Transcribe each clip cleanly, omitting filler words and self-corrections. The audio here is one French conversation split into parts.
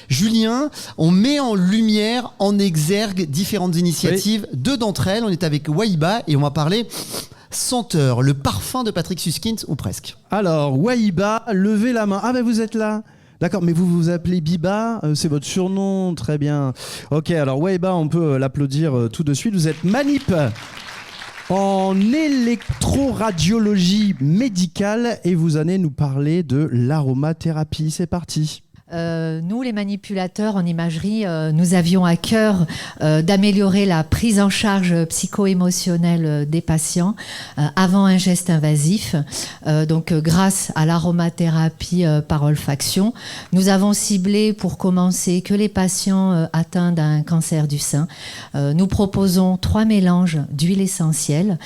Julien, on met en lumière, en exergue différentes initiatives. Oui. Deux d'entre elles, on est avec Wahiba et on va parler senteur, le parfum de Patrick Suskind ou presque. Alors, Wahiba, levez la main. Ah ben vous êtes là. D'accord, mais vous vous appelez Biba, c'est votre surnom, très bien. Ok, alors Wahiba, on peut l'applaudir tout de suite. Vous êtes manip en électroradiologie médicale et vous allez nous parler de l'aromathérapie. C'est parti. Nous, les manipulateurs en imagerie, nous avions à cœur d'améliorer la prise en charge psycho-émotionnelle des patients avant un geste invasif. Donc, grâce à l'aromathérapie par olfaction, nous avons ciblé pour commencer que les patients atteints d'un cancer du sein. Nous proposons 3 mélanges d'huile essentielle.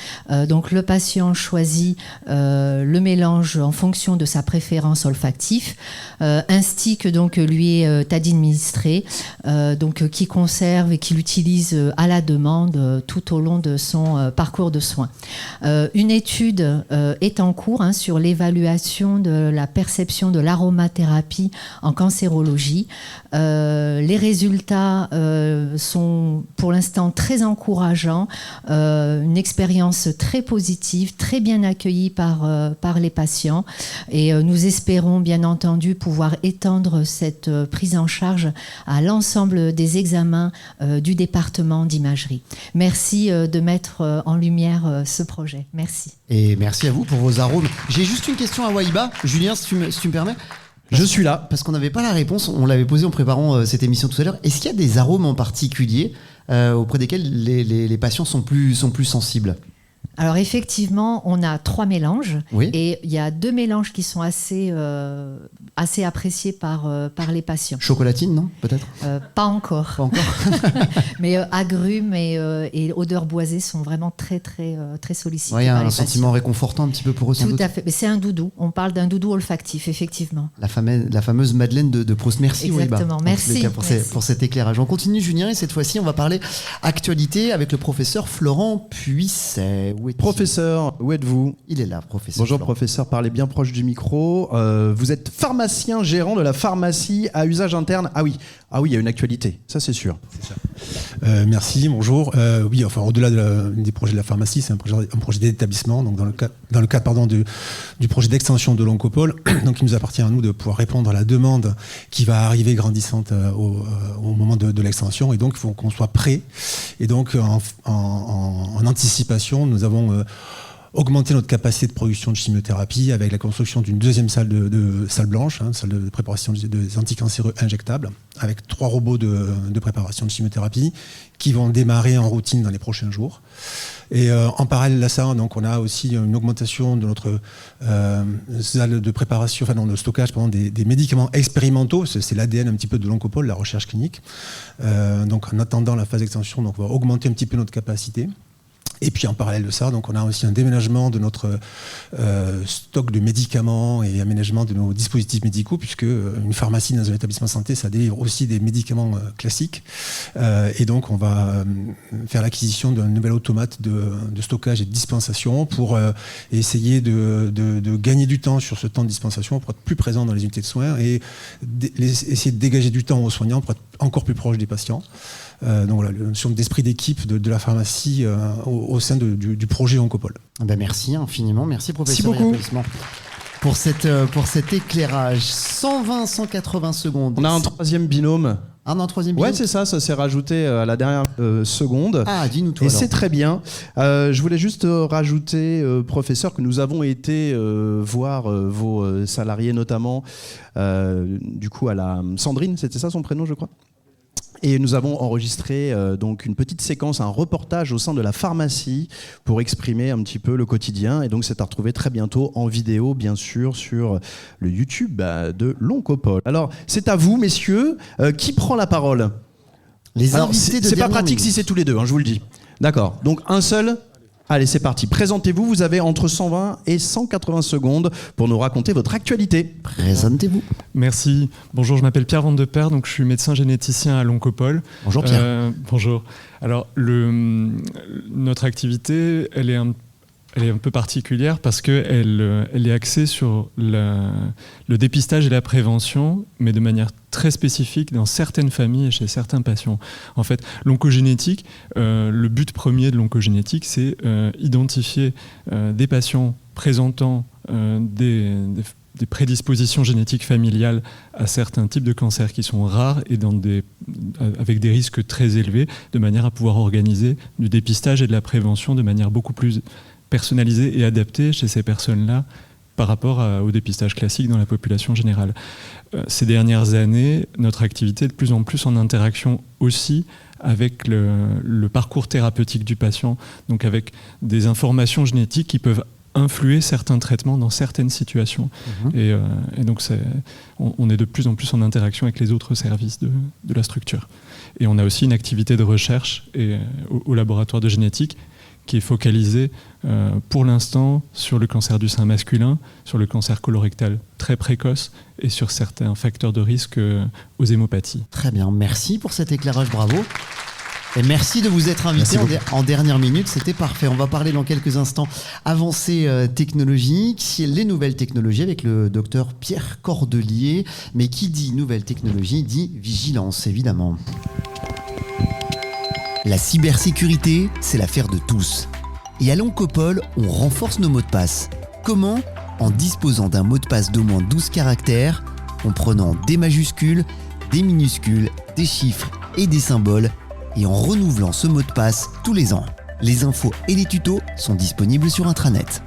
Donc, le patient choisit le mélange en fonction de sa préférence olfactive, ainsi que donc lui est administré, qui conserve et qu'il utilise à la demande tout au long de son parcours de soins. Une étude est en cours sur l'évaluation de la perception de l'aromathérapie en cancérologie. Les résultats sont pour l'instant très encourageants, une expérience très positive, très bien accueillie par les patients et nous espérons bien entendu pouvoir étendre cette prise en charge à l'ensemble des examens du département d'imagerie. Merci de mettre en lumière ce projet. Merci. Et merci à vous pour vos arômes. J'ai juste une question à Wahiba. Julien, si tu me permets. Je suis là. Parce qu'on n'avait pas la réponse, on l'avait posée en préparant cette émission tout à l'heure. Est-ce qu'il y a des arômes en particulier auprès desquels les patients sont plus sensibles ? Alors effectivement, on a 3 mélanges, oui. Et il y a 2 mélanges qui sont assez appréciés par les patients. Chocolatine, non ? Peut-être Pas encore. Pas encore. Mais agrumes et odeurs boisées sont vraiment très sollicités. Il y a par un les sentiment patients. réconfortant un petit peu pour eux, sans doute. Tout à fait. Mais c'est un doudou. On parle d'un doudou olfactif, effectivement. La fameuse Madeleine de Proust. Merci, Wahiba. Exactement. Merci. Pour cet éclairage. On continue, Julien, et cette fois-ci, on va parler actualité avec le professeur Florent Puisset. Professeur, où êtes-vous ? Il est là, professeur. Bonjour, Florent. professeur, parlez bien proche du micro. Vous êtes pharmacien gérant de la pharmacie à usage interne. Ah oui, il y a une actualité, ça c'est sûr. C'est ça. Merci, bonjour. Oui, enfin, au-delà des projets de la pharmacie, c'est un projet d'établissement. Donc, dans le cadre du projet d'extension de l'Oncopole, donc il nous appartient à nous de pouvoir répondre à la demande qui va arriver grandissante au moment de l'extension. Et donc, il faut qu'on soit prêt. Et donc, en anticipation, nous avons augmenté notre capacité de production de chimiothérapie avec la construction d'une deuxième salle salle blanche, salle de préparation des anticancéreux injectables, avec 3 robots de préparation de chimiothérapie qui vont démarrer en routine dans les prochains jours. Et en parallèle à ça, donc on a aussi une augmentation de notre salle de préparation, de stockage des médicaments expérimentaux. C'est l'ADN un petit peu de l'Oncopole, la recherche clinique. Donc en attendant la phase d'extension, donc on va augmenter un petit peu notre capacité. Et puis en parallèle de ça, donc on a aussi un déménagement de notre stock de médicaments et aménagement de nos dispositifs médicaux, puisque une pharmacie dans un établissement de santé, ça délivre aussi des médicaments classiques. Et donc on va faire l'acquisition d'un nouvel automate de stockage et de dispensation pour essayer de gagner du temps sur ce temps de dispensation, pour être plus présent dans les unités de soins et essayer de dégager du temps aux soignants pour être encore plus proche des patients. Donc voilà, la notion d'esprit d'équipe de la pharmacie au sein du projet Oncopole. Merci infiniment, merci professeur. Merci beaucoup. Pour cet éclairage. 120-180 secondes. On a un troisième binôme. Un troisième binôme. Ouais, c'est ça s'est rajouté à la dernière seconde. Ah, dis-nous tout. Et alors. c'est très bien. Je voulais juste rajouter, professeur, que nous avons été voir vos salariés, notamment du coup à la Sandrine, c'était ça son prénom, je crois. Et nous avons enregistré donc une petite séquence, un reportage au sein de la pharmacie pour exprimer un petit peu le quotidien. Et donc c'est à retrouver très bientôt en vidéo, bien sûr, sur le YouTube de l'Oncopole. Alors c'est à vous, messieurs. Qui prend la parole ? Les Alors, invités de c'est pas dernière pratique minute. si c'est tous les deux, je vous le dis. D'accord. Donc un seul. Allez, c'est parti. Présentez-vous. Vous avez entre 120 et 180 secondes pour nous raconter votre actualité. Présentez-vous. Merci. Bonjour, je m'appelle Pierre Vandeper, donc je suis médecin généticien à l'Oncopole. Bonjour Pierre. Bonjour. Alors, notre activité, elle est elle est un peu particulière parce qu'elle elle est axée sur le dépistage et la prévention, mais de manière très spécifique dans certaines familles et chez certains patients. En fait, l'oncogénétique, le but premier de l'oncogénétique, c'est identifier des patients présentant des prédispositions génétiques familiales à certains types de cancers qui sont rares et avec des risques très élevés, de manière à pouvoir organiser du dépistage et de la prévention de manière beaucoup plus personnalisée et adaptée chez ces personnes-là par rapport au dépistage classique dans la population générale. Ces dernières années, notre activité est de plus en plus en interaction aussi avec le parcours thérapeutique du patient, donc avec des informations génétiques qui peuvent influer certains traitements dans certaines situations. Et donc on est de plus en plus en interaction avec les autres services de la structure. Et on a aussi une activité de recherche au laboratoire de génétique qui est focalisée pour l'instant sur le cancer du sein masculin, sur le cancer colorectal très précoce et sur certains facteurs de risque aux hémopathies. Très bien, merci pour cet éclairage, bravo. Et merci de vous être invité en dernière minute, c'était parfait. On va parler dans quelques instants avancées technologiques, les nouvelles technologies avec le docteur Pierre Cordelier. Mais qui dit nouvelle technologie dit vigilance, évidemment. La cybersécurité, c'est l'affaire de tous. Et à l'Oncopole, on renforce nos mots de passe. Comment ? En disposant d'un mot de passe d'au moins 12 caractères, en prenant des majuscules, des minuscules, des chiffres et des symboles, et en renouvelant ce mot de passe tous les ans. Les infos et les tutos sont disponibles sur intranet.